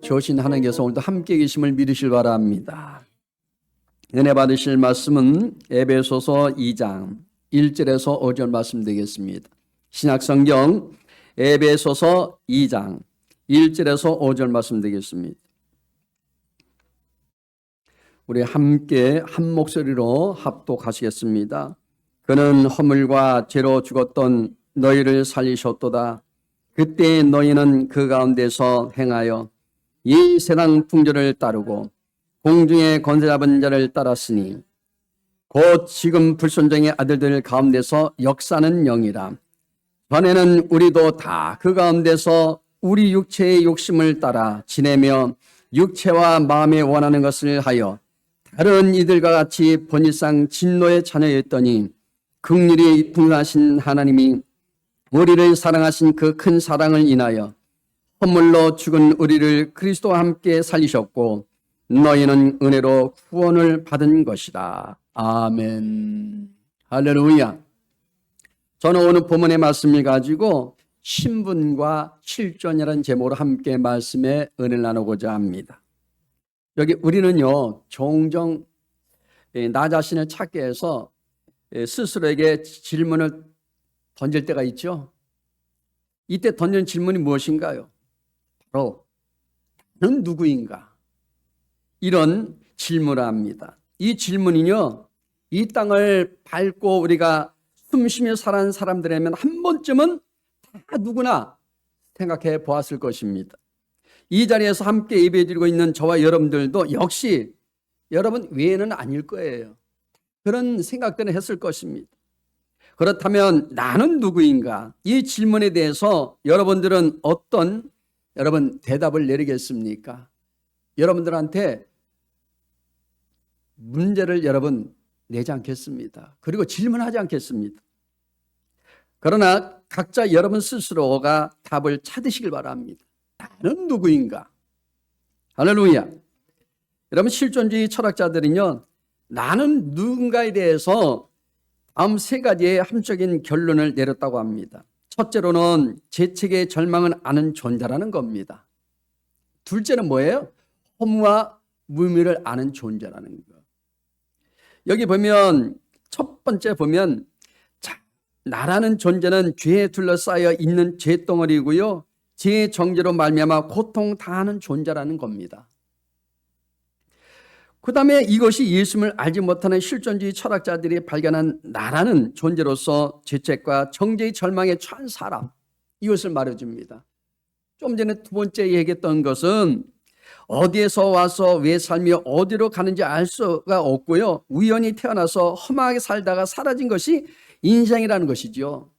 주신 하나님께서 오늘도 함께 계심을 믿으실 바랍니다. 은혜 받으실 말씀은 에베소서 2장 1절에서 5절 말씀 되겠습니다. 신약성경 에베소서 2장 1절에서 5절 말씀 되겠습니다. 우리 함께 한 목소리로 합독하시겠습니다. 그는 허물과 죄로 죽었던 너희를 살리셨도다. 그때 너희는 그 가운데서 행하여 이 세상 풍조를 따르고 공중의 권세 잡은 자를 따랐으니 곧 지금 불순종의 아들들 가운데서 역사는 영이라. 전에는 우리도 다 그 가운데서 우리 육체의 욕심을 따라 지내며 육체와 마음에 원하는 것을 하여 다른 이들과 같이 본일상 진노의 자녀였더니 긍휼히 풍성하신 하나님이 우리를 사랑하신 그 큰 사랑을 인하여 허물로 죽은 우리를 그리스도와 함께 살리셨고 너희는 은혜로 구원을 받은 것이다. 아멘. 할렐루야. 저는 오늘 본문의 말씀을 가지고 신분과 실존이라는 제목으로 함께 말씀의 은혜를 나누고자 합니다. 여기 우리는요 종종 나 자신을 찾게 해서 스스로에게 질문을 던질 때가 있죠. 이때 던지는 질문이 무엇인가요? 바로 나는 누구인가? 이런 질문을 합니다. 이 질문이요 이 땅을 밟고 우리가 숨쉬며 살아가는 사람들이라면 한 번쯤은 다 누구나 생각해 보았을 것입니다. 이 자리에서 함께 예배드리고 있는 저와 여러분들도 역시 여러분 외에는 아닐 거예요. 그런 생각들을 했을 것입니다. 그렇다면 나는 누구인가? 이 질문에 대해서 여러분들은 어떤 대답을 내리겠습니까? 여러분들한테 문제를 여러분 내지 않겠습니다. 그리고 질문하지 않겠습니다. 그러나 각자 여러분 스스로가 답을 찾으시길 바랍니다. 나는 누구인가? 할렐루야. 여러분 실존주의 철학자들은요 나는 누군가에 대해서 다음 세 가지의 함축적인 결론을 내렸다고 합니다. 첫째로는 재책의 절망은 아는 존재라는 겁니다. 둘째는 뭐예요? 허무와 무의미를 아는 존재라는 거. 여기 보면 첫 번째 보면 나라는 존재는 죄에 둘러싸여 있는 죄덩어리고요. 죄의 정죄로 말미암아 고통당하는 존재라는 겁니다. 그 다음에 이것이 예수님을 알지 못하는 실존주의 철학자들이 발견한 나라는 존재로서 죄책과 정죄의 절망에 처한 사람, 이것을 말해줍니다. 좀 전에 두 번째 얘기했던 것은 어디에서 와서 왜 살며 어디로 가는지 알 수가 없고요. 우연히 태어나서 험하게 살다가 사라진 것이 인생이라는 것이죠.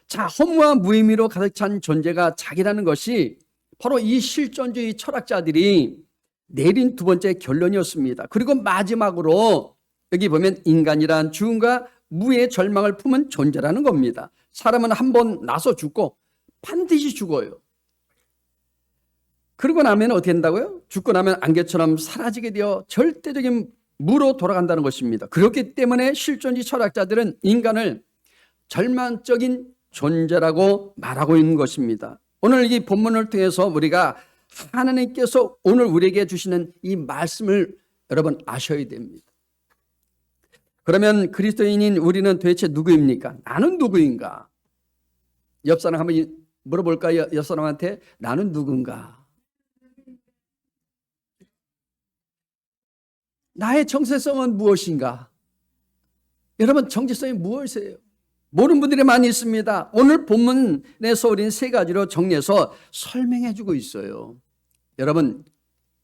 자, 허무와 무의미로 가득 찬 존재가 자기라는 것이 바로 이 실존주의 철학자들이 내린 두 번째 결론이었습니다. 그리고 마지막으로 여기 보면 인간이란 죽음과 무의 절망을 품은 존재라는 겁니다. 사람은 한 번 나서 죽고 반드시 죽어요. 그러고 나면 어떻게 된다고요? 죽고 나면 안개처럼 사라지게 되어 절대적인 무로 돌아간다는 것입니다. 그렇기 때문에 실존주의 철학자들은 인간을 절망적인 존재라고 말하고 있는 것입니다. 오늘 이 본문을 통해서 우리가 하나님께서 오늘 우리에게 주시는 이 말씀을 여러분 아셔야 됩니다. 그러면 그리스도인인 우리는 도대체 누구입니까? 나는 누구인가? 옆 사람 한번 물어볼까요? 옆 사람한테 나는 누군가? 나의 정체성은 무엇인가? 여러분 정체성이 무엇이에요? 모르는 분들이 많이 있습니다. 오늘 본문에서 우리는 세 가지로 정리해서 설명해 주고 있어요. 여러분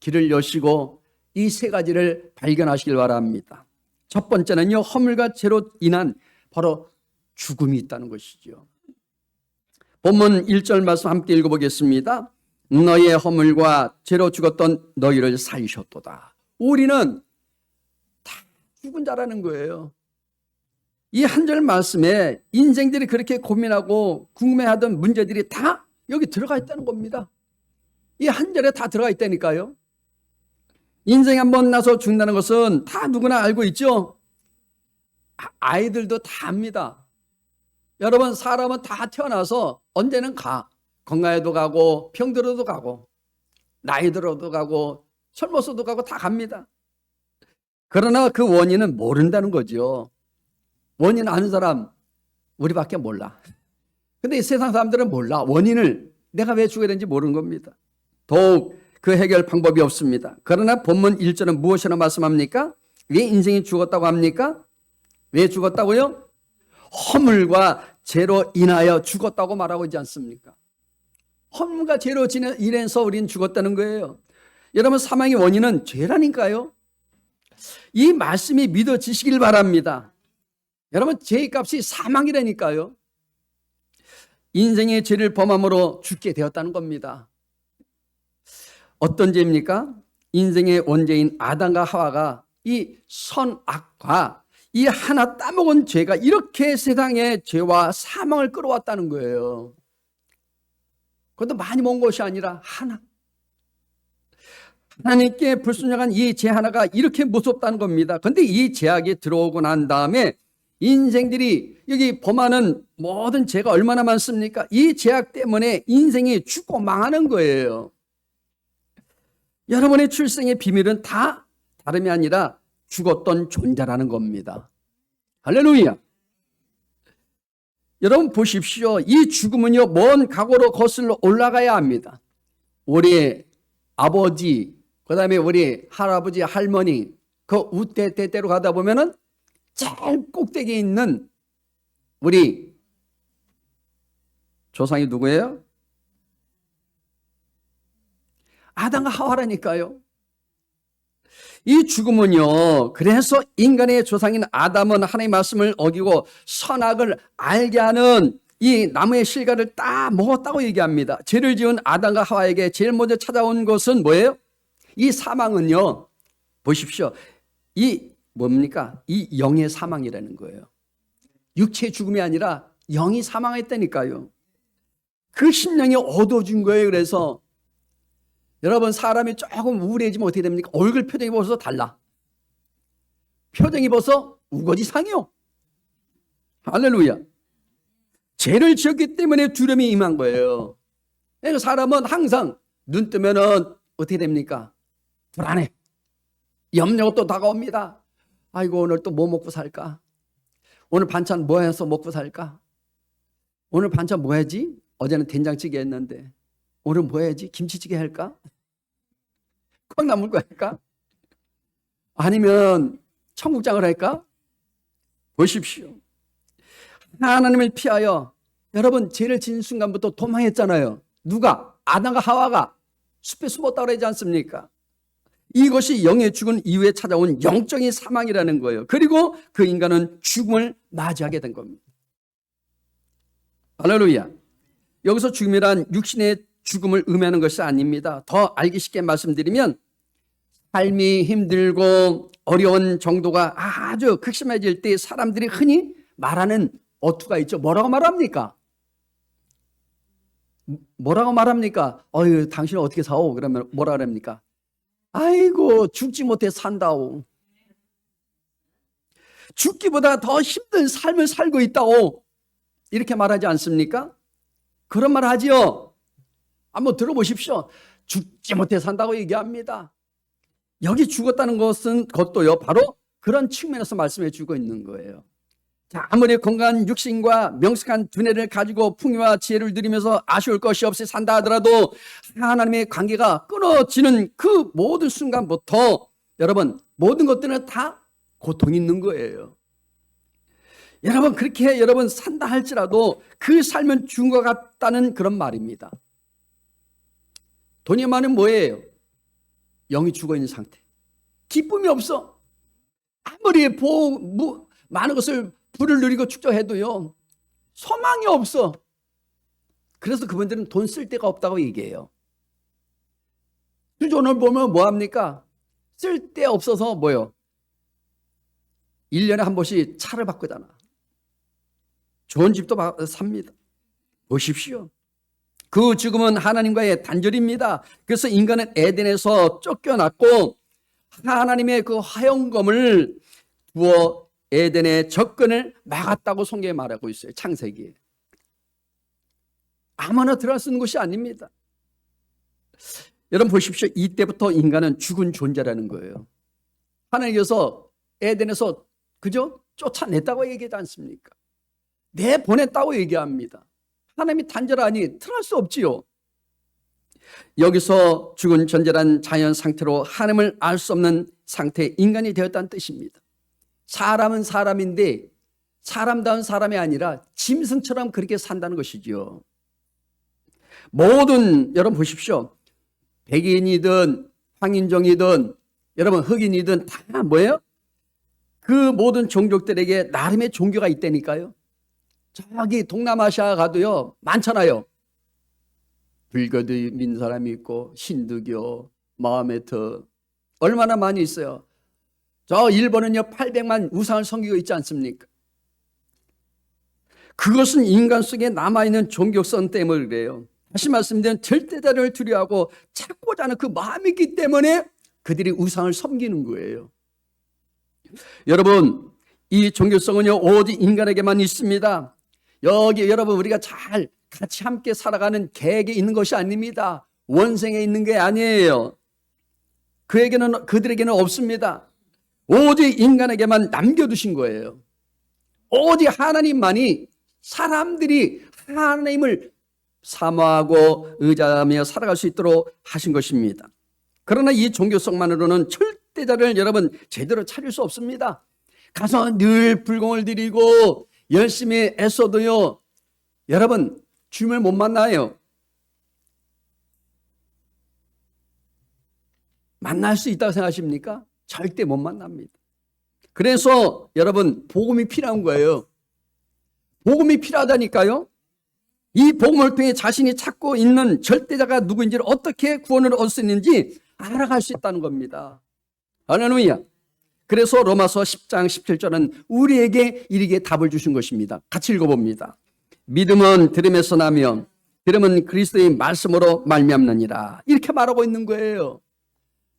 길을 여시고 이 세 가지를 발견하시길 바랍니다. 첫 번째는요 허물과 죄로 인한 바로 죽음이 있다는 것이죠. 본문 1절 말씀 함께 읽어보겠습니다. 너희의 허물과 죄로 죽었던 너희를 살리셨도다. 우리는 다 죽은 자라는 거예요. 이 한 절 말씀에 인생들이 그렇게 고민하고 궁금해하던 문제들이 다 여기 들어가 있다는 겁니다. 이 한 절에 다 들어가 있다니까요. 인생 한번 나서 죽는다는 것은 다 누구나 알고 있죠. 아이들도 다 압니다. 여러분 사람은 다 태어나서 언제는 가. 건강에도 가고 병들어도 가고 나이 들어도 가고 젊어서도 가고 다 갑니다. 그러나 그 원인은 모른다는 거죠. 원인 아는 사람 우리밖에 몰라. 근데 이 세상 사람들은 몰라. 원인을 내가 왜 죽어야 되는지 모르는 겁니다. 더욱 그 해결 방법이 없습니다. 그러나 본문 1절은 무엇이라 말씀합니까? 왜 인생이 죽었다고 합니까? 왜 죽었다고요? 허물과 죄로 인하여 죽었다고 말하고 있지 않습니까? 허물과 죄로 인해서 우리는 죽었다는 거예요. 여러분, 사망의 원인은 죄라니까요. 이 말씀이 믿어지시길 바랍니다. 여러분, 죄의 값이 사망이라니까요. 인생의 죄를 범함으로 죽게 되었다는 겁니다. 어떤 죄입니까? 인생의 원죄인 아담과 하와가 이 선악과 이 하나 따먹은 죄가 이렇게 세상의 죄와 사망을 끌어왔다는 거예요. 그것도 많이 먹은 것이 아니라 하나. 하나님께 불순종한 이 죄 하나가 이렇게 무섭다는 겁니다. 그런데 이 죄악이 들어오고 난 다음에 인생들이 여기 범하는 모든 죄가 얼마나 많습니까? 이 죄악 때문에 인생이 죽고 망하는 거예요. 여러분의 출생의 비밀은 다 다름이 아니라 죽었던 존재라는 겁니다. 할렐루야. 여러분 보십시오. 이 죽음은요, 먼 각오로 거슬러 올라가야 합니다. 우리 아버지, 그 다음에 우리 할아버지, 할머니, 그 우때때때로 가다 보면은 제일 꼭대기에 있는 우리 조상이 누구예요? 아담과 하와라니까요. 이 죽음은요, 그래서 인간의 조상인 아담은 하나님의 말씀을 어기고 선악을 알게 하는 이 나무의 실과를 다 먹었다고 얘기합니다. 죄를 지은 아담과 하와에게 제일 먼저 찾아온 것은 뭐예요? 이 사망은요, 보십시오. 이 뭡니까? 이 영의 사망이라는 거예요. 육체의 죽음이 아니라 영이 사망했다니까요. 그 심령이 어두워진 거예요. 그래서 여러분, 사람이 조금 우울해지면 어떻게 됩니까? 얼굴 표정이 벌써 달라. 표정이 벌써 우거지상이요. 할렐루야. 죄를 지었기 때문에 두려움이 임한 거예요. 그러니까 사람은 항상 눈 뜨면은 어떻게 됩니까? 불안해. 염려가 또 다가옵니다. 아이고, 오늘 또 뭐 먹고 살까? 오늘 반찬 뭐 해서 먹고 살까? 오늘 반찬 뭐 해야지? 어제는 된장찌개 했는데 오늘 뭐 해야지? 김치찌개 할까? 콩나물국 할까? 아니면 청국장을 할까? 보십시오. 하나님을 피하여 여러분 죄를 지은 순간부터 도망했잖아요. 누가? 아담과 하와가 숲에 숨었다고 그러지 않습니까? 이것이 영의 죽은 이후에 찾아온 영적인 사망이라는 거예요. 그리고 그 인간은 죽음을 맞이하게 된 겁니다. 할렐루야. 여기서 죽음이란 육신의 죽음을 의미하는 것이 아닙니다. 더 알기 쉽게 말씀드리면 삶이 힘들고 어려운 정도가 아주 극심해질 때 사람들이 흔히 말하는 어투가 있죠. 뭐라고 말합니까? 뭐라고 말합니까? 어휴, 당신은 어떻게 사오? 그러면 뭐라 그럽니까? 아이고, 죽지 못해 산다오. 죽기보다 더 힘든 삶을 살고 있다오. 이렇게 말하지 않습니까? 그런 말 하지요. 한번 들어보십시오. 죽지 못해 산다고 얘기합니다. 여기 죽었다는 것도요, 바로 그런 측면에서 말씀해 주고 있는 거예요. 자, 아무리 건강한 육신과 명석한 두뇌를 가지고 풍요와 지혜를 누리면서 아쉬울 것이 없이 산다 하더라도 하나님의 관계가 끊어지는 그 모든 순간부터 여러분, 모든 것들은 다 고통이 있는 거예요. 여러분, 그렇게 여러분 산다 할지라도 그 삶은 죽은 것 같다는 그런 말입니다. 돈이 많으면 뭐예요? 영이 죽어있는 상태. 기쁨이 없어. 아무리 많은 것을 부를 누리고 축적해도요, 소망이 없어. 그래서 그분들은 돈 쓸 데가 없다고 얘기해요. 수존을 보면 뭐합니까? 쓸 데 없어서 뭐요? 1년에 한 번씩 차를 바꾸잖아. 좋은 집도 삽니다. 보십시오. 그 죽음은 하나님과의 단절입니다. 그래서 인간은 에덴에서 쫓겨났고 하나님의 그 화영검을 두어 에덴의 접근을 막았다고 성경에 말하고 있어요. 창세기에. 아무나 들어갈 수 있는 곳이 아닙니다. 여러분 보십시오. 이때부터 인간은 죽은 존재라는 거예요. 하나님께서 에덴에서 그죠? 쫓아냈다고 얘기하지 않습니까? 내보냈다고 얘기합니다. 하나님이 단절하니 틀할 수 없지요. 여기서 죽은 존재란 자연 상태로 하나님을 알 수 없는 상태의 인간이 되었다는 뜻입니다. 사람은 사람인데 사람다운 사람이 아니라 짐승처럼 그렇게 산다는 것이죠. 모든 여러분 보십시오. 백인이든 황인종이든 여러분 흑인이든 다 뭐예요? 그 모든 종족들에게 나름의 종교가 있다니까요. 저기 동남아시아 가도요 많잖아요. 불교도 믿는 사람이 있고 힌두교, 마호메트 얼마나 많이 있어요. 저 일본은요 800만 우상을 섬기고 있지 않습니까? 그것은 인간 속에 남아있는 종교성 때문에 그래요. 다시 말씀드리면 절대자를 두려워하고 찾고자 하는 그 마음이 있기 때문에 그들이 우상을 섬기는 거예요. 여러분 이 종교성은요 오직 인간에게만 있습니다. 여기 여러분 우리가 잘 같이 함께 살아가는 계획에 있는 것이 아닙니다. 원생에 있는 게 아니에요. 그들에게는 없습니다. 오직 인간에게만 남겨두신 거예요. 오직 하나님만이 사람들이 하나님을 사모하고 의지하며 살아갈 수 있도록 하신 것입니다. 그러나 이 종교성만으로는 절대자를 여러분 제대로 찾을 수 없습니다. 가서 늘 불공을 드리고 열심히 애써도요 여러분 주님을 못 만나요. 만날 수 있다고 생각하십니까? 절대 못 만납니다. 그래서 여러분 복음이 필요한 거예요. 복음이 필요하다니까요. 이 복음을 통해 자신이 찾고 있는 절대자가 누구인지를 어떻게 구원을 얻을 수 있는지 알아갈 수 있다는 겁니다. 할렐루야. 그래서 로마서 10장 17절은 우리에게 이렇게 답을 주신 것입니다. 같이 읽어봅니다. 믿음은 들음에서 나며 들음은 그리스도의 말씀으로 말미암느니라. 이렇게 말하고 있는 거예요.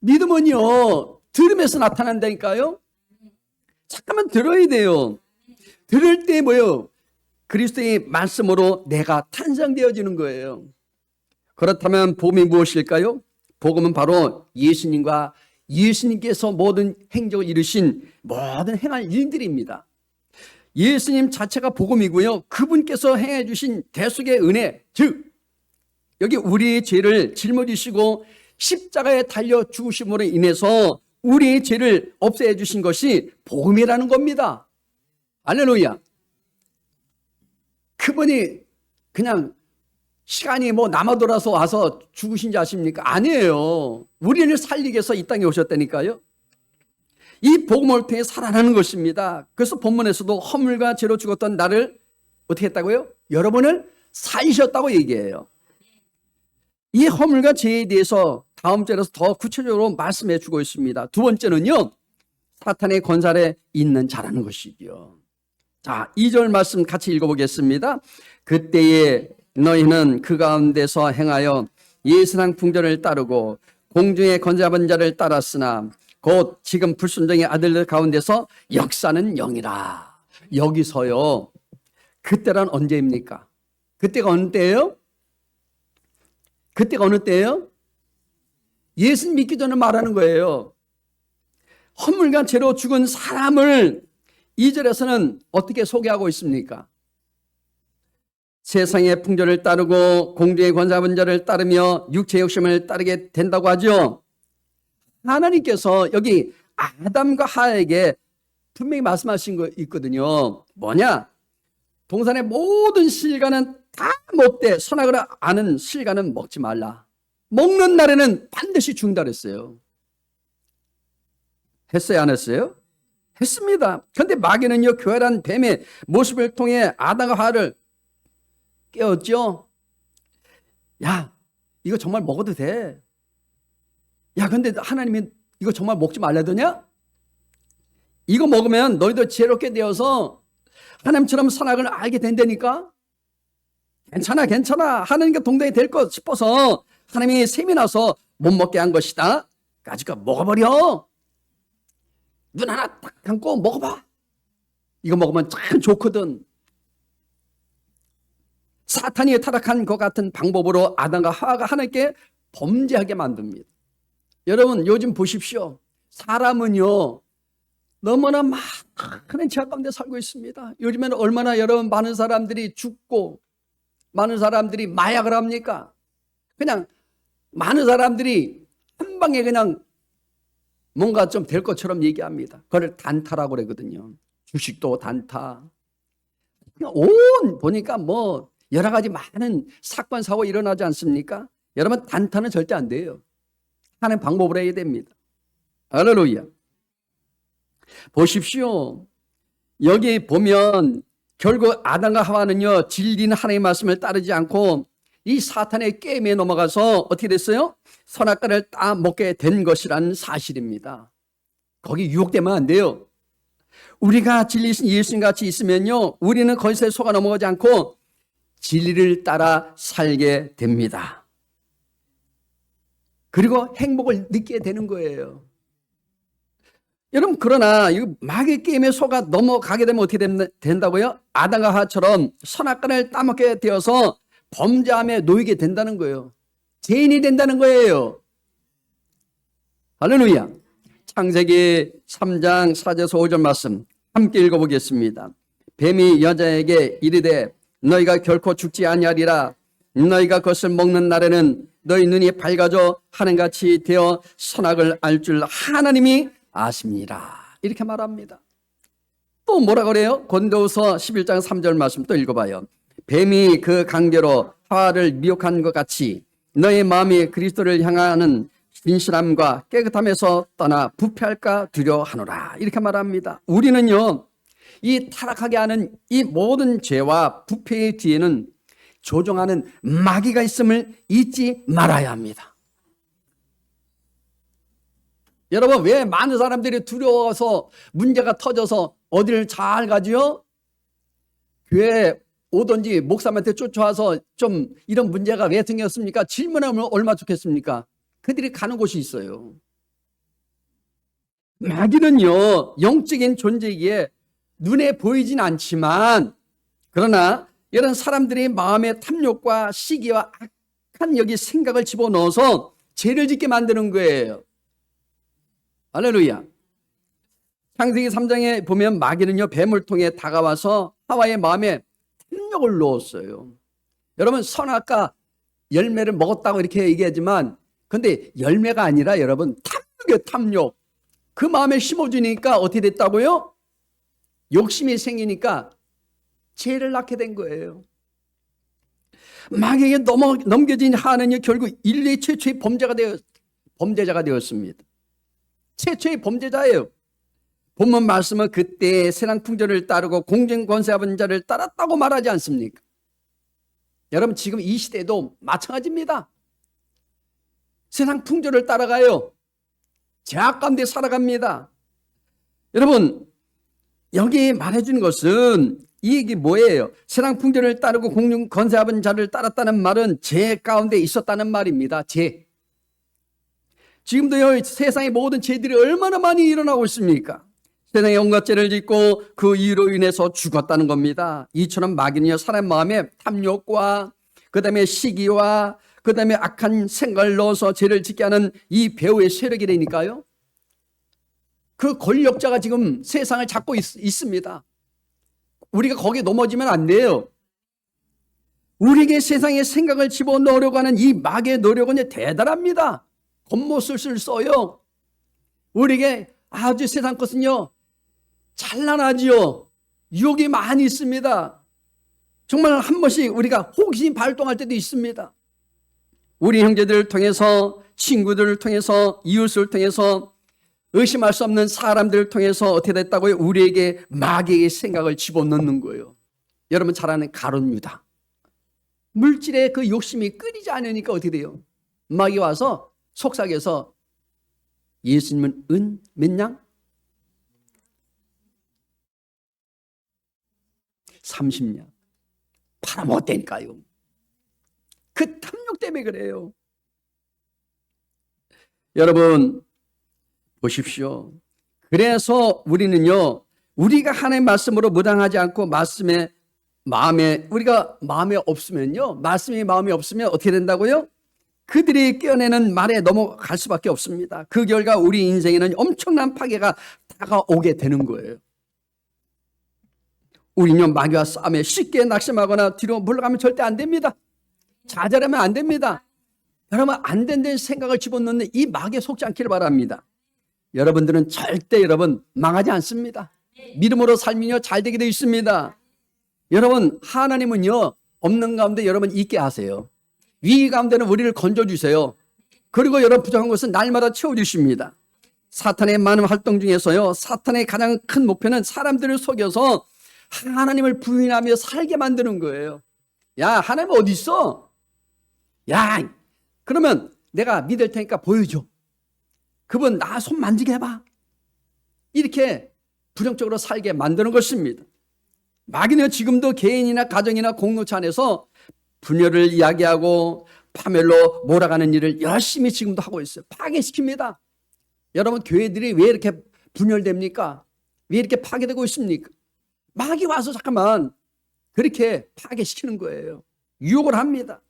믿음은요 들음에서 나타난다니까요. 잠깐만 들어야 돼요. 들을 때 뭐예요? 그리스도의 말씀으로 내가 탄생되어지는 거예요. 그렇다면 복음이 무엇일까요? 복음은 바로 예수님과 예수님께서 모든 행적을 이루신 모든 행할 일들입니다. 예수님 자체가 복음이고요. 그분께서 행해 주신 대속의 은혜, 즉 여기 우리의 죄를 짊어지시고 십자가에 달려 죽으심으로 인해서 우리의 죄를 없애 주신 것이 복음이라는 겁니다. 할렐루야. 그분이 그냥 시간이 뭐 남아 돌아서 와서 죽으신 줄 아십니까? 아니에요. 우리를 살리기 위해서 이 땅에 오셨다니까요. 이 복음을 통해 살아나는 것입니다. 그래서 본문에서도 허물과 죄로 죽었던 나를 어떻게 했다고요? 여러분을 살리셨다고 얘기해요. 이 허물과 죄에 대해서 다음 절에서 더 구체적으로 말씀해 주고 있습니다. 두 번째는요, 사탄의 권세 있는 자라는 것이죠. 자, 2절 말씀 같이 읽어보겠습니다. 그때에 너희는 그 가운데서 행하여 예수랑 풍조를 따르고 공중의 권세받은 자를 따랐으나 곧 지금 불순종의 아들들 가운데서 역사는 영이라. 여기서요, 그때란 언제입니까? 그때가 어느 때예요? 그때가 어느 때예요? 예수 믿기 전에 말하는 거예요. 허물과 죄로 죽은 사람을 2절에서는 어떻게 소개하고 있습니까? 세상의 풍조를 따르고 공중의 권세받은 자를 따르며 육체의 욕심을 따르게 된다고 하죠. 하나님께서 여기 아담과 하와에게 분명히 말씀하신 거 있거든요. 뭐냐? 동산의 모든 실과는 다 먹되 선악을 아는 실과는 먹지 말라. 먹는 날에는 반드시 죽는다 그랬어요. 했어요, 안 했어요? 했습니다. 그런데 마귀는요, 교활한 뱀의 모습을 통해 아담과 하와를 깨웠죠. 야, 이거 정말 먹어도 돼. 야, 근데 하나님이 이거 정말 먹지 말라더냐? 이거 먹으면 너희도 지혜롭게 되어서 하나님처럼 선악을 알게 된다니까? 괜찮아, 괜찮아. 하나님과 동등이 될 것 싶어서 하나님이 셈이 나서 못 먹게 한 것이다. 까짓거 먹어버려. 눈 하나 딱 감고 먹어봐. 이거 먹으면 참 좋거든. 사탄이 타락한 것 같은 방법으로 아담과 하와가 하나님께 범죄하게 만듭니다. 여러분 요즘 보십시오. 사람은요 너무나 많은 죄악 가운데 살고 있습니다. 요즘에는 얼마나 여러분 많은 사람들이 죽고 많은 사람들이 마약을 합니까? 그냥 많은 사람들이 한 방에 그냥 뭔가 좀 될 것처럼 얘기합니다. 그걸 단타라고 그러거든요. 주식도 단타. 보니까 뭐 여러 가지 많은 사건 사고 일어나지 않습니까? 여러분 단타는 절대 안 돼요. 하는 방법을 해야 됩니다. 할렐루야. 보십시오. 여기 보면 결국 아담과 하와는요 진리는 하나님의 말씀을 따르지 않고 이 사탄의 게임에 넘어가서 어떻게 됐어요? 선악과를 따 먹게 된 것이라는 사실입니다. 거기 유혹되면 안 돼요. 우리가 진리이신 예수님 같이 있으면요 우리는 거기서 속아 넘어가지 않고 진리를 따라 살게 됩니다. 그리고 행복을 느끼게 되는 거예요. 여러분 그러나 이 마귀의 게임에 속아 넘어가게 되면 어떻게 된다고요? 아담과 하와처럼 선악과를 따먹게 되어서 범죄함에 놓이게 된다는 거예요. 죄인이 된다는 거예요. 할렐루야. 창세기 3장 4절에서 5절 말씀 함께 읽어보겠습니다. 뱀이 여자에게 이르되 너희가 결코 죽지 아니하리라. 너희가 그것을 먹는 날에는 너희 눈이 밝아져 하늘같이 되어 선악을 알 줄 하나님이 아십니다. 이렇게 말합니다. 또 뭐라 그래요? 고린도후서 11장 3절 말씀 또 읽어봐요. 뱀이 그 강제로 하와를 미혹한 것 같이 너의 마음이 그리스도를 향하는 진실함과 깨끗함에서 떠나 부패할까 두려워하노라. 이렇게 말합니다. 우리는요 이 타락하게 하는 이 모든 죄와 부패의 뒤에는 조종하는 마귀가 있음을 잊지 말아야 합니다. 여러분 왜 많은 사람들이 두려워서 문제가 터져서 어디를 잘 가지요? 교회 오든지 목사님한테 쫓아와서 좀 이런 문제가 왜 생겼습니까? 질문하면 얼마나 좋겠습니까? 그들이 가는 곳이 있어요. 마귀는요 영적인 존재이기에 눈에 보이진 않지만 그러나 이런 사람들의 마음의 탐욕과 시기와 악한 여기 생각을 집어넣어서 죄를 짓게 만드는 거예요. 할렐루야. 창세기 3장에 보면 마귀는요 뱀을 통해 다가와서 하와의 마음에 탐욕을 넣었어요. 여러분 선악과 열매를 먹었다고 이렇게 얘기하지만 근데 열매가 아니라 여러분 탐욕이에요. 탐욕. 그 마음에 심어주니까 어떻게 됐다고요? 욕심이 생기니까 죄를 낳게 된 거예요. 마귀에게 넘겨진 하나는요 결국 인類최초의 범죄자가 되었습니다. 최초의 범죄자예요. 본문 말씀은 그때 세상 풍조를 따르고 공중 권세하는 자를 따랐다고 말하지 않습니까? 여러분 지금 이 시대도 마찬가지입니다. 세상 풍조를 따라가요. 죄악 가운데 살아갑니다. 여러분 여기 말해주는 것은 이 얘기 뭐예요? 세상 풍조를 따르고 공중 권세하는 자를 따랐다는 말은 죄 가운데 있었다는 말입니다. 죄. 지금도요 세상의 모든 죄들이 얼마나 많이 일어나고 있습니까? 세상에 온갖 죄를 짓고 그 이유로 인해서 죽었다는 겁니다. 이처럼 마귀는요 사람 마음에 탐욕과 그 다음에 시기와 그 다음에 악한 생각을 넣어서 죄를 짓게 하는 이 배후의 세력이라니까요. 그 권력자가 지금 세상을 잡고 있습니다. 우리가 거기에 넘어지면 안 돼요. 우리에게 세상의 생각을 집어넣으려고 하는 이 마귀의 노력은 대단합니다. 겉모습을 써요. 우리에게 아주 세상 것은요 찬란하지요. 유혹이 많이 있습니다. 정말 한 번씩 우리가 호기심 발동할 때도 있습니다. 우리 형제들을 통해서 친구들을 통해서 이웃을 통해서 의심할 수 없는 사람들을 통해서 어떻게 됐다고요? 우리에게 마귀의 생각을 집어넣는 거예요. 여러분 잘 아는 가룟 유다. 물질의 그 욕심이 끊이지 않으니까 어떻게 돼요? 마귀 와서 속삭여서 예수님은 은 몇 냥? 30냥. 팔아먹었다니까요. 그 탐욕 때문에 그래요. 여러분 보십시오. 그래서 우리는요 우리가 하나님의 말씀으로 무당하지 않고 우리가 마음에 없으면요 말씀이 마음에 없으면 어떻게 된다고요? 그들이 껴내는 말에 넘어갈 수밖에 없습니다. 그 결과 우리 인생에는 엄청난 파괴가 다가오게 되는 거예요. 우리는요, 마귀와 싸움에 쉽게 낙심하거나 뒤로 물러가면 절대 안 됩니다. 좌절하면 안 됩니다. 여러분, 안 된다는 생각을 집어넣는 이 마귀에 속지 않기를 바랍니다. 여러분들은 절대 망하지 않습니다. 믿음으로 살면요, 잘 되게 되어 있습니다. 여러분, 하나님은요, 없는 가운데 여러분 있게 하세요. 위 가운데는 우리를 건져주세요. 그리고 여러분 부족한 것은 날마다 채워주십니다. 사탄의 많은 활동 중에서요, 사탄의 가장 큰 목표는 사람들을 속여서 하나님을 부인하며 살게 만드는 거예요. 야, 하나님 어디 있어? 야, 그러면 내가 믿을 테니까 보여줘. 그분 나 손 만지게 해봐. 이렇게 부정적으로 살게 만드는 것입니다. 마귀는 지금도 개인이나 가정이나 공동체 안에서 분열을 이야기하고 파멸로 몰아가는 일을 열심히 지금도 하고 있어요. 파괴시킵니다. 여러분, 교회들이 왜 이렇게 분열됩니까? 왜 이렇게 파괴되고 있습니까? 마귀 와서 잠깐만 그렇게 파괴시키는 거예요. 유혹을 합니다.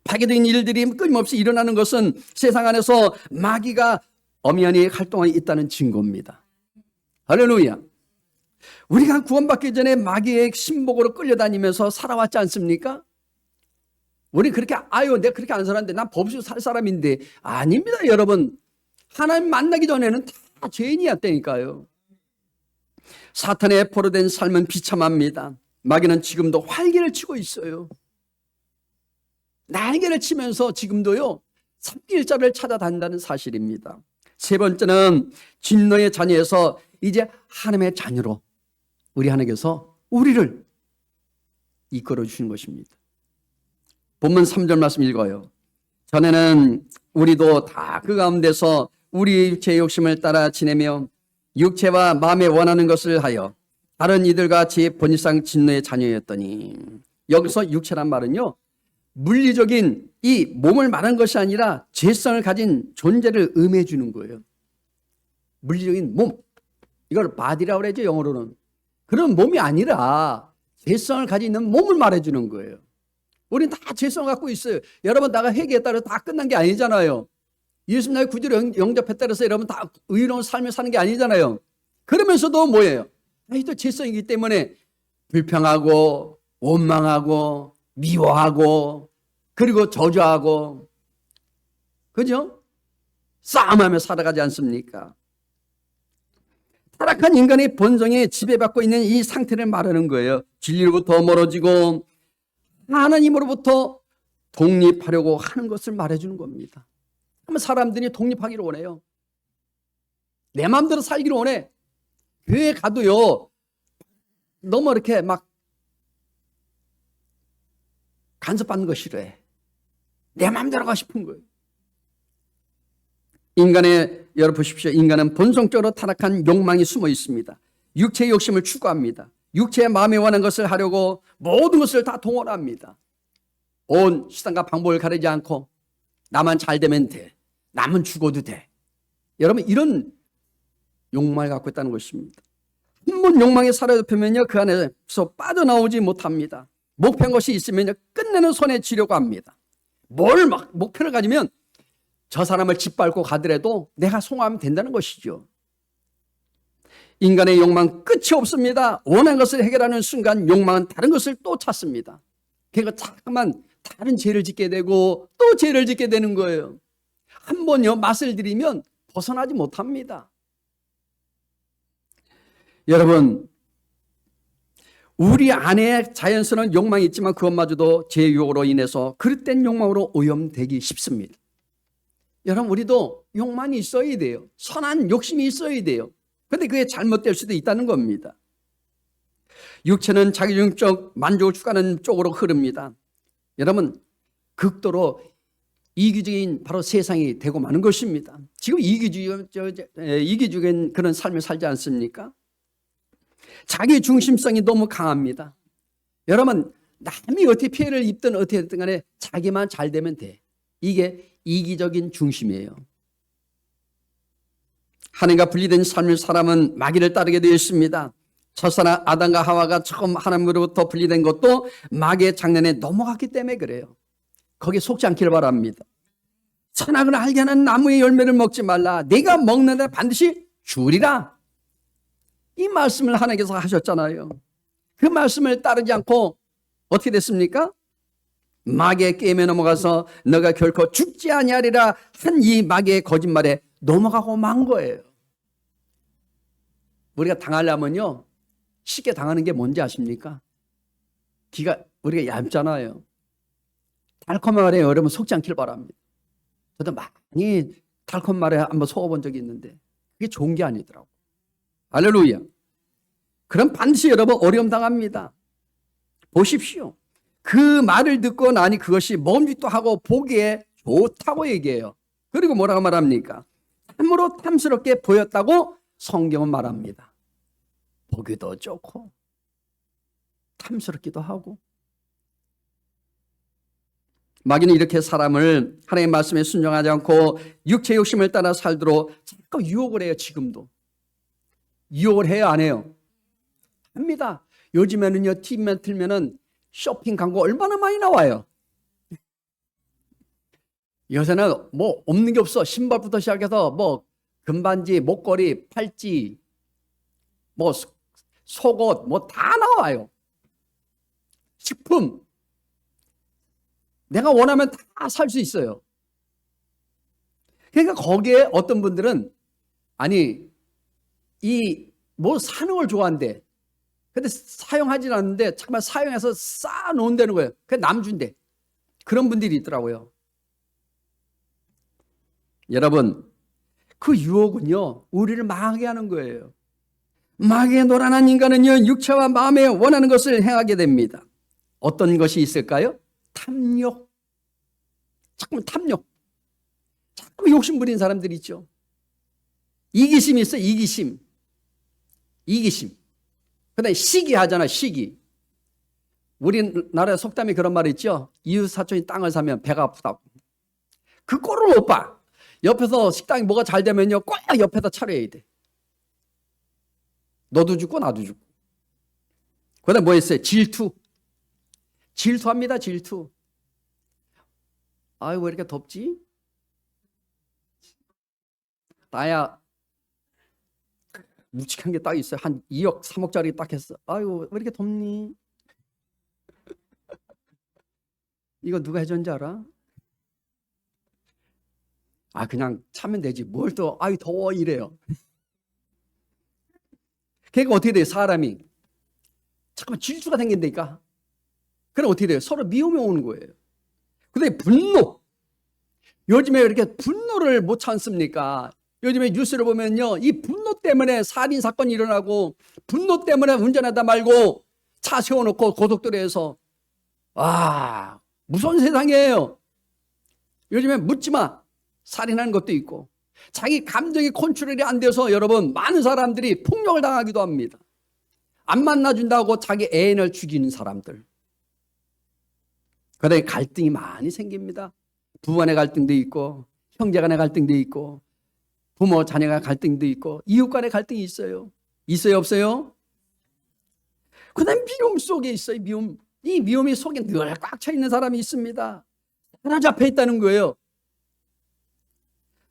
파괴적인 일들이 끊임없이 일어나는 것은 세상 안에서 마귀가 엄연히 활동하고 있다는 증거입니다. 할렐루야. 우리가 구원받기 전에 마귀의 신복으로 끌려다니면서 살아왔지 않습니까? 우리 그렇게 내가 그렇게 안 살았는데 난 법으로 살 사람인데. 아닙니다, 여러분. 하나님 만나기 전에는 다 죄인이었다니까요. 사탄의 포로된 삶은 비참합니다. 마귀는 지금도 활개를 치고 있어요. 날개를 치면서 지금도요, 삼킬 자를 찾아다닌다는 사실입니다. 세 번째는 진노의 자녀에서 이제 하나님의 자녀로 우리 하나님께서 우리를 이끌어 주시는 것입니다. 본문 3절 말씀 읽어요. 전에는 우리도 다 그 가운데서 우리 육체의 욕심을 따라 지내며 육체와 마음에 원하는 것을 하여 다른 이들과 제 본질상 진노의 자녀였더니, 여기서 육체란 말은요, 물리적인 이 몸을 말한 것이 아니라 죄성을 가진 존재를 의미해 주는 거예요. 물리적인 몸, 이걸 바디라고 그러죠, 영어로는. 그런 몸이 아니라 죄성을 가지고 있는 몸을 말해 주는 거예요. 우리는 다 죄성을 갖고 있어요. 여러분, 나가 회개에 따라 다 끝난 게 아니잖아요. 예수님 나의 구주로 영접했다 해서 여러분 다 의로운 삶을 사는 게 아니잖아요. 그러면서도 뭐예요? 또 죄성이기 때문에 불평하고 원망하고 미워하고 그리고 저주하고, 그죠? 싸움하며 살아가지 않습니까? 타락한 인간의 본성에 지배받고 있는 이 상태를 말하는 거예요. 진리로부터 멀어지고 하나님으로부터 독립하려고 하는 것을 말해주는 겁니다. 그러면 사람들이 독립하기를 원해요. 내 마음대로 살기를 원해. 교회 가도요, 너무 이렇게 막 간섭받는 거 싫어해. 내 마음대로 가고 싶은 거예요. 여러분 보십시오. 인간은 본성적으로 타락한 욕망이 숨어 있습니다. 육체의 욕심을 추구합니다. 육체의 마음에 원하는 것을 하려고 모든 것을 다 동원합니다. 온 시간과 방법을 가리지 않고 나만 잘 되면 돼. 남은 죽어도 돼. 여러분, 이런 욕망을 갖고 있다는 것입니다. 한 번 욕망에 사로잡히면요, 그 안에서 빠져나오지 못합니다. 목표한 것이 있으면요, 끝내는 손에 쥐려고 합니다. 목표를 가지면 저 사람을 짓밟고 가더라도 내가 송하면 된다는 것이죠. 인간의 욕망 끝이 없습니다. 원하는 것을 해결하는 순간 욕망은 다른 것을 또 찾습니다. 그러니까 자꾸만 다른 죄를 짓게 되고 또 죄를 짓게 되는 거예요. 한 번요, 맛을 들이면 벗어나지 못합니다. 여러분, 우리 안에 자연스러운 욕망이 있지만 그것마저도 제 유혹으로 인해서 그릇된 욕망으로 오염되기 쉽습니다. 여러분, 우리도 욕망이 있어야 돼요. 선한 욕심이 있어야 돼요. 그런데 그게 잘못될 수도 있다는 겁니다. 육체는 자기중적 만족을 추구하는 쪽으로 흐릅니다. 여러분, 극도로 이기적인 바로 세상이 되고 마는 것입니다. 지금 이기적인 그런 삶을 살지 않습니까? 자기 중심성이 너무 강합니다. 여러분, 남이 어떻게 피해를 입든 어떻게 됐든 간에 자기만 잘 되면 돼. 이게 이기적인 중심이에요. 하나님과 분리된 삶을 사람은 마귀를 따르게 되어 있습니다. 첫사람 아담과 하와가 처음 하나님으로부터 분리된 것도 마귀의 장난에 넘어갔기 때문에 그래요. 거기에 속지 않기를 바랍니다. 선악을 알게 하는 나무의 열매를 먹지 말라. 네가 먹는 데 반드시 죽으리라. 이 말씀을 하나님께서 하셨잖아요. 그 말씀을 따르지 않고 어떻게 됐습니까? 마귀의 게임에 넘어가서 너가 결코 죽지 아니하리라 한 이 마귀의 거짓말에 넘어가고 만 거예요. 우리가 당하려면요, 쉽게 당하는 게 뭔지 아십니까? 우리가 얇잖아요. 달콤한 말에 여러분 속지 않길 바랍니다. 저도 많이 달콤한 말에 한번 속아본 적이 있는데 그게 좋은 게 아니더라고. 할렐루야. 그럼 반드시 여러분 어려움 당합니다. 보십시오. 그 말을 듣고 나니 그것이 멈짓도 하고 보기에 좋다고 얘기해요. 그리고 뭐라고 말합니까? 참으로 탐스럽게 보였다고 성경은 말합니다. 보기도 좋고 탐스럽기도 하고. 마귀는 이렇게 사람을 하나님의 말씀에 순종하지 않고 육체 욕심을 따라 살도록 자꾸 유혹을 해요. 지금도 유혹을 해요, 안 해요? 합니다. 요즘에는요, TV만 틀면은 쇼핑 광고 얼마나 많이 나와요. 요새는 뭐 없는 게 없어. 신발부터 시작해서 뭐 금반지, 목걸이, 팔찌, 뭐 속옷, 뭐 다 나와요. 식품. 내가 원하면 다 살 수 있어요. 그러니까 거기에 어떤 분들은 아니 뭐 사는 걸 좋아한대. 근데 사용하진 않는데 정말 사용해서 쌓아 놓은다는 거예요. 그냥 남 준대. 그런 분들이 있더라고요. 여러분, 그 유혹은요, 우리를 망하게 하는 거예요. 마귀의 노란한 인간은요, 육체와 마음에 원하는 것을 행하게 됩니다. 어떤 것이 있을까요? 탐욕. 자꾸 탐욕. 자꾸 욕심 부리는 사람들이 있죠. 이기심이 있어요, 이기심. 그 다음에 시기 하잖아, 시기. 우리나라에 속담이 그런 말이 있죠. 이웃 사촌이 땅을 사면 배가 아프다고. 그 꼴을 못 봐. 옆에서 식당이 뭐가 잘 되면요, 꼭 옆에다 차려야 돼. 너도 죽고 나도 죽고. 그 다음에 뭐 했어요? 질투합니다, 질투. 아유, 왜 이렇게 덥지? 나야 묵직한 게 딱 있어요. 한 2억, 3억짜리 딱 했어. 아유, 왜 이렇게 덥니? 이거 누가 해줬는지 알아? 아, 그냥 차면 되지. 뭘 또, 아유, 더워, 이래요. 그러니까 어떻게 돼요? 사람이. 잠깐만, 질투가 생긴다니까. 그럼 어떻게 돼요? 서로 미움이 오는 거예요. 근데 분노. 요즘에 이렇게 분노를 못 참습니까? 요즘에 뉴스를 보면요, 이 분노 때문에 살인 사건이 일어나고, 분노 때문에 운전하다 말고 차 세워놓고 고속도로에서, 와, 무서운 세상이에요. 요즘에 묻지마 살인하는 것도 있고, 자기 감정이 컨트롤이 안 돼서 여러분, 많은 사람들이 폭력을 당하기도 합니다. 안 만나준다고 자기 애인을 죽이는 사람들. 그다음에 갈등이 많이 생깁니다. 부부 간의 갈등도 있고, 형제 간의 갈등도 있고, 부모 자녀 간의 갈등도 있고, 이웃 간의 갈등이 있어요. 있어요, 없어요? 그다음 미움 속에 있어요. 미움. 이 미움이 속에 늘 꽉 차 있는 사람이 있습니다. 하나 잡혀 있다는 거예요.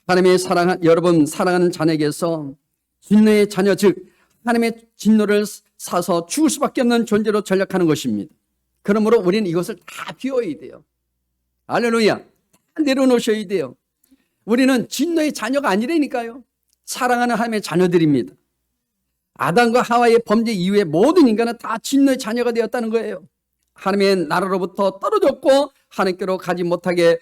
하나님의 여러분 사랑하는 자녀에게서 진노의 자녀, 즉 하나님의 진노를 사서 죽을 수밖에 없는 존재로 전락하는 것입니다. 그러므로 우리는 이것을 다 비워야 돼요. 할렐루야. 다 내려놓으셔야 돼요. 우리는 진노의 자녀가 아니라니까요. 사랑하는 하나님의 자녀들입니다. 아담과 하와의 범죄 이후에 모든 인간은 다 진노의 자녀가 되었다는 거예요. 하나님의 나라로부터 떨어졌고 하나님께로 가지 못하게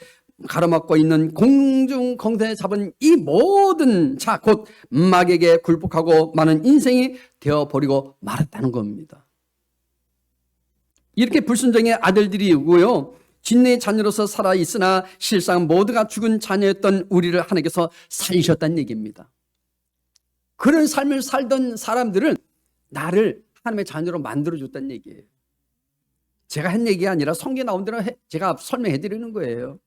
가로막고 있는 공중공전에 잡은 이 모든 자, 곧 마귀에게 굴복하고 많은 인생이 되어버리고 말았다는 겁니다. 이렇게 불순종의 아들들이고요, 진노의 자녀로서 살아있으나 실상 모두가 죽은 자녀였던 우리를 하나님께서 살리셨다는 얘기입니다. 그런 삶을 살던 사람들은 나를 하나님의 자녀로 만들어줬다는 얘기예요. 제가 한 얘기가 아니라 성경에 나온 대로 제가 설명해 드리는 거예요.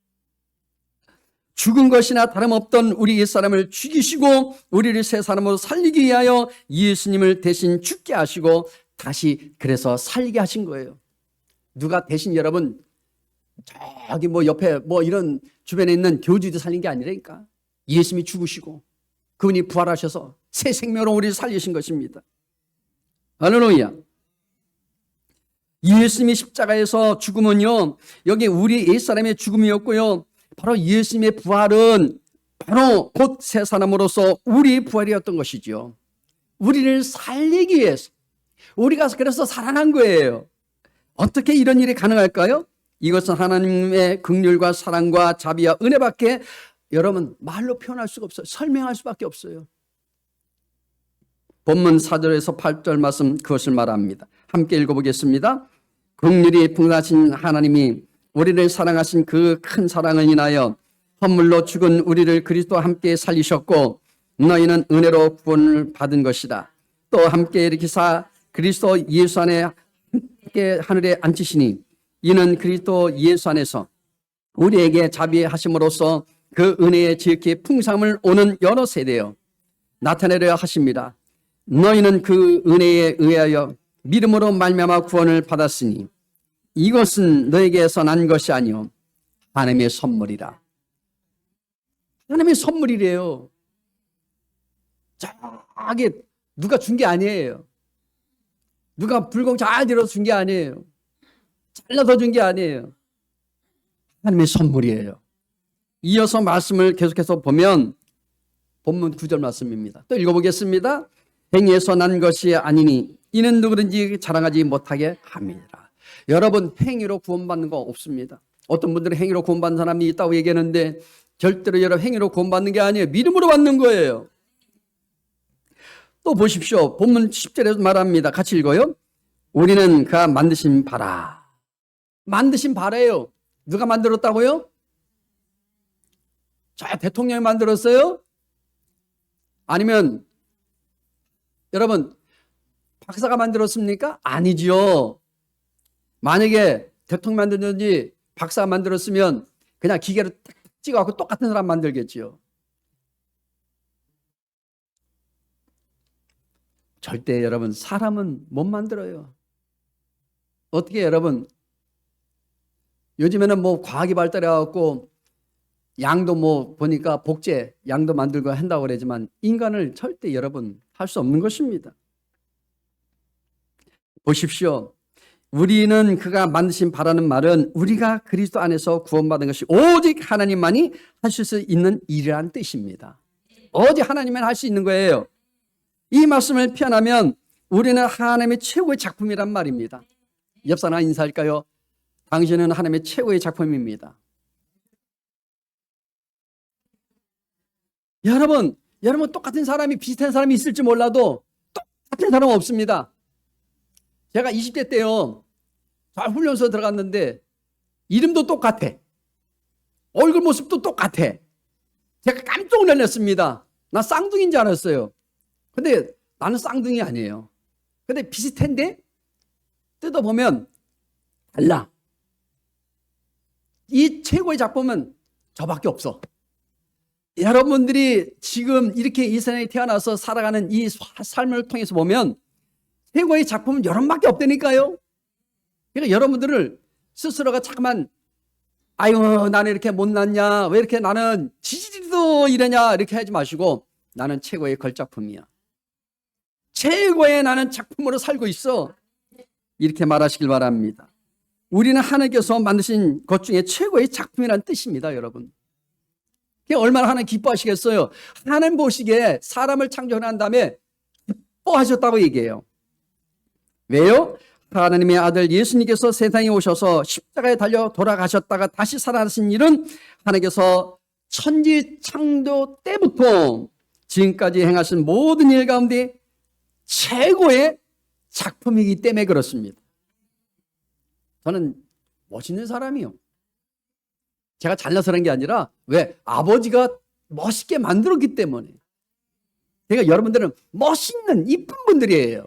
죽은 것이나 다름없던 우리 옛사람을 죽이시고 우리를 새 사람으로 살리기 위하여 예수님을 대신 죽게 하시고 다시 그래서 살게 하신 거예요. 누가 대신 여러분 저기 뭐 옆에 뭐 이런 주변에 있는 교주들 살린 게 아니라니까. 예수님이 죽으시고 그분이 부활하셔서 새 생명으로 우리를 살리신 것입니다. 할렐루야. 예수님이 십자가에서 죽음은요, 여기 우리 옛사람의 죽음이었고요, 바로 예수님의 부활은 바로 곧 새 사람으로서 우리 부활이었던 것이죠. 우리를 살리기 위해서, 우리가 그래서 살아난 거예요. 어떻게 이런 일이 가능할까요? 이것은 하나님의 긍휼과 사랑과 자비와 은혜밖에 여러분 말로 표현할 수가 없어요. 설명할 수밖에 없어요. 본문 4절에서 8절 말씀 그것을 말합니다. 함께 읽어보겠습니다. 긍휼이 풍성하신 하나님이 우리를 사랑하신 그 큰 사랑을 인하여 헌물로 죽은 우리를 그리스도와 함께 살리셨고 너희는 은혜로 구원을 받은 것이다. 또 함께 일으키사 그리스도 예수 안에 함께 하늘에 앉히시니 이는 그리스도 예수 안에서 우리에게 자비하심으로써 그 은혜의 지극히 풍성함을 오는 여러 세대여 나타내려 하십니다. 너희는 그 은혜에 의하여 믿음으로 말미암아 구원을 받았으니 이것은 너에게서 난 것이 아니요 하나님의 선물이라. 하나님의 선물이래요. 저기 누가 준 게 아니에요. 누가 불공 잘 들어서 준 게 아니에요. 잘라서 준 게 아니에요. 하나님의 선물이에요. 이어서 말씀을 계속해서 보면 본문 9절 말씀입니다. 또 읽어보겠습니다. 행위에서 난 것이 아니니 이는 누구든지 자랑하지 못하게 함이니라. 여러분, 행위로 구원받는 거 없습니다. 어떤 분들은 행위로 구원받는 사람이 있다고 얘기하는데 절대로 여러분 행위로 구원받는 게 아니에요. 믿음으로 받는 거예요. 또 보십시오. 본문 10절에서 말합니다. 같이 읽어요. 우리는 그가 만드신 바라. 만드신 바래요. 누가 만들었다고요? 자, 대통령이 만들었어요? 아니면 여러분 박사가 만들었습니까? 아니죠. 만약에 대통령 만들든지 박사가 만들었으면 그냥 기계로 딱 찍어갖고 똑같은 사람 만들겠지요. 절대 여러분 사람은 못 만들어요. 어떻게 여러분 요즘에는 뭐 과학이 발달해갖고 양도 뭐 보니까 복제 양도 만들고 한다고 그러지만 인간을 절대 여러분 할 수 없는 것입니다. 보십시오. 우리는 그가 만드신 바라는 말은 우리가 그리스도 안에서 구원받은 것이 오직 하나님만이 하실 수 있는 일이라는 뜻입니다. 오직 하나님만 할 수 있는 거예요. 이 말씀을 표현하면 우리는 하나님의 최고의 작품이란 말입니다. 옆 사람 인사할까요? 당신은 하나님의 최고의 작품입니다. 여러분 똑같은 사람이 비슷한 사람이 있을지 몰라도 똑같은 사람은 없습니다. 제가 20대 때요. 훈련소 들어갔는데 이름도 똑같아. 얼굴 모습도 똑같아. 제가 깜짝 놀랐습니다. 나 쌍둥이인 줄 알았어요. 근데 나는 쌍둥이 아니에요. 근데 비슷한데 뜯어보면 달라. 이 최고의 작품은 저밖에 없어. 여러분들이 지금 이렇게 이 세상에 태어나서 살아가는 이 삶을 통해서 보면 최고의 작품은 여러분밖에 없다니까요. 그러니까 여러분들을 스스로가 자꾸만 아유 나는 이렇게 못났냐, 왜 이렇게 나는 지지리도 이러냐 이렇게 하지 마시고 나는 최고의 걸작품이야. 최고의 나는 작품으로 살고 있어. 이렇게 말하시길 바랍니다. 우리는 하나님께서 만드신 것 중에 최고의 작품이라는 뜻입니다, 여러분. 그게 얼마나 하나님 기뻐하시겠어요. 하나님 보시기에 사람을 창조한 다음에 기뻐하셨다고 얘기해요. 왜요? 하나님의 아들 예수님께서 세상에 오셔서 십자가에 달려 돌아가셨다가 다시 살아나신 일은 하나님께서 천지 창조 때부터 지금까지 행하신 모든 일 가운데 최고의 작품이기 때문에 그렇습니다. 저는 멋있는 사람이요. 제가 잘나서 그런 게 아니라 왜? 아버지가 멋있게 만들었기 때문에. 그러니까 여러분들은 멋있는 이쁜 분들이에요.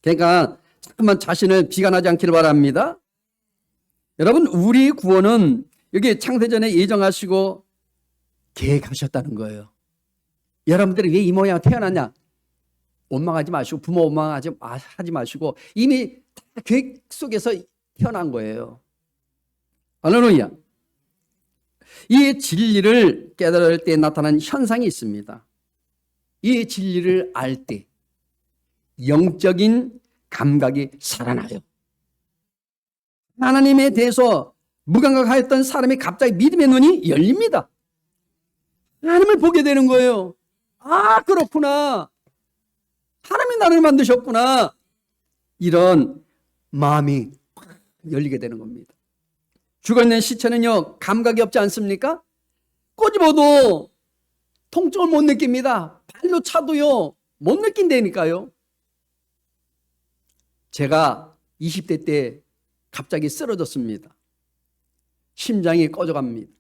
그러니까 잠깐만 자신을 비관하지 않기를 바랍니다. 여러분 우리 구원은 여기 창세전에 예정하시고 계획하셨다는 거예요. 여러분들이 왜 이 모양 태어났냐? 원망하지 마시고 부모 원망하지 마시고 이미 다 계획 속에서 태어난 거예요. 할렐루야. 이 진리를 깨달을 때 나타나는 현상이 있습니다. 이 진리를 알 때 영적인 감각이 살아나요. 하나님에 대해서 무감각하였던 사람이 갑자기 믿음의 눈이 열립니다. 하나님을 보게 되는 거예요. 아, 그렇구나. 하나님이 나를 만드셨구나. 이런 마음이 열리게 되는 겁니다. 죽어있는 시체는요, 감각이 없지 않습니까? 꼬집어도 통증을 못 느낍니다. 발로 차도요, 못 느낀다니까요. 제가 20대 때 갑자기 쓰러졌습니다. 심장이 꺼져갑니다.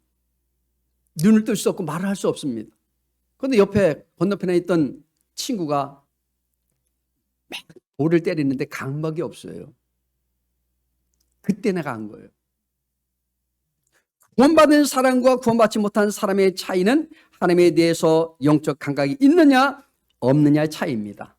눈을 뜰 수 없고 말을 할 수 없습니다. 그런데 옆에 건너편에 있던 친구가 돌을 때리는데 감각이 없어요. 그때 내가 안 거예요. 구원받은 사람과 구원받지 못한 사람의 차이는 하나님에 대해서 영적 감각이 있느냐 없느냐의 차이입니다.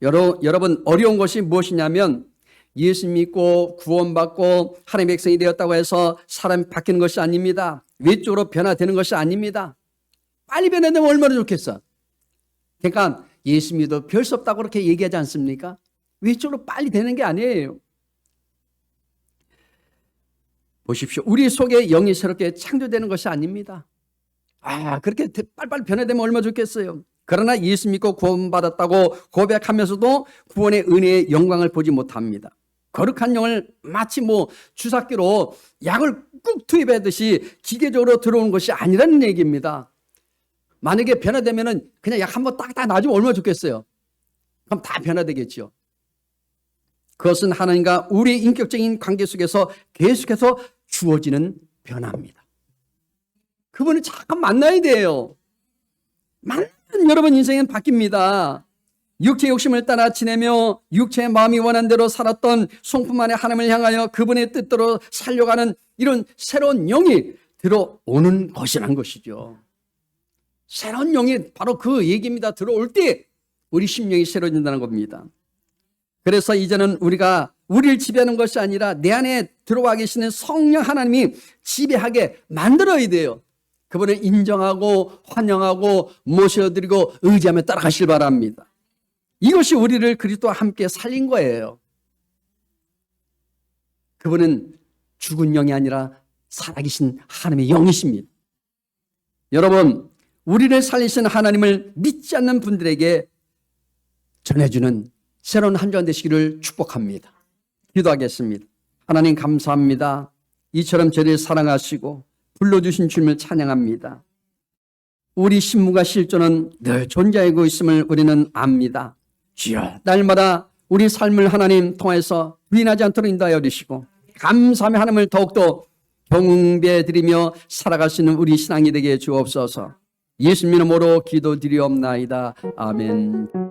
여러분 어려운 것이 무엇이냐면 예수 믿고 구원받고 하나님의 백성이 되었다고 해서 사람이 바뀌는 것이 아닙니다. 외적으로 변화되는 것이 아닙니다. 빨리 변화되면 얼마나 좋겠어. 그러니까 예수 믿어도 별 수 없다고 그렇게 얘기하지 않습니까? 외적으로 빨리 되는 게 아니에요. 보십시오. 우리 속에 영이 새롭게 창조되는 것이 아닙니다. 그렇게 빨리빨리 변화되면 얼마나 좋겠어요. 그러나 예수 믿고 구원받았다고 고백하면서도 구원의 은혜의 영광을 보지 못합니다. 거룩한 영을 마치 주사기로 약을 꾹 투입하듯이 기계적으로 들어오는 것이 아니라는 얘기입니다. 만약에 변화되면은 그냥 약 한번 딱딱 놔주면 얼마나 좋겠어요. 그럼 다 변화되겠죠. 그것은 하나님과 우리의 인격적인 관계 속에서 계속해서 주어지는 변화입니다. 그분을 잠깐 만나야 돼요. 만나면 여러분 인생은 바뀝니다. 육체의 욕심을 따라 지내며 육체의 마음이 원한 대로 살았던 성품 안에 하나님을 향하여 그분의 뜻대로 살려가는 이런 새로운 영이 들어오는 것이란 것이죠. 새로운 영이 바로 그 얘기입니다. 들어올 때 우리 심령이 새로워진다는 겁니다. 그래서 이제는 우리가 우리를 지배하는 것이 아니라 내 안에 들어와 계시는 성령 하나님이 지배하게 만들어야 돼요. 그분을 인정하고 환영하고 모셔드리고 의지하며 따라가실 바랍니다. 이것이 우리를 그리스도와 함께 살린 거예요. 그분은 죽은 영이 아니라 살아계신 하나님의 영이십니다. 여러분, 우리를 살리신 하나님을 믿지 않는 분들에게 전해주는 새로운 한 주간 되시기를 축복합니다. 기도하겠습니다. 하나님 감사합니다. 이처럼 저를 사랑하시고 불러주신 주님을 찬양합니다. 우리 신무가 실존은 늘 존재하고 있음을 우리는 압니다. 주여, 날마다 우리 삶을 하나님 통해서 부인하지 않도록 인도하여 주시고 감사하며 하나님을 더욱더 경배드리며 살아갈 수 있는 우리 신앙이 되게 주옵소서. 예수님 이름으로 기도드리옵나이다. 아멘.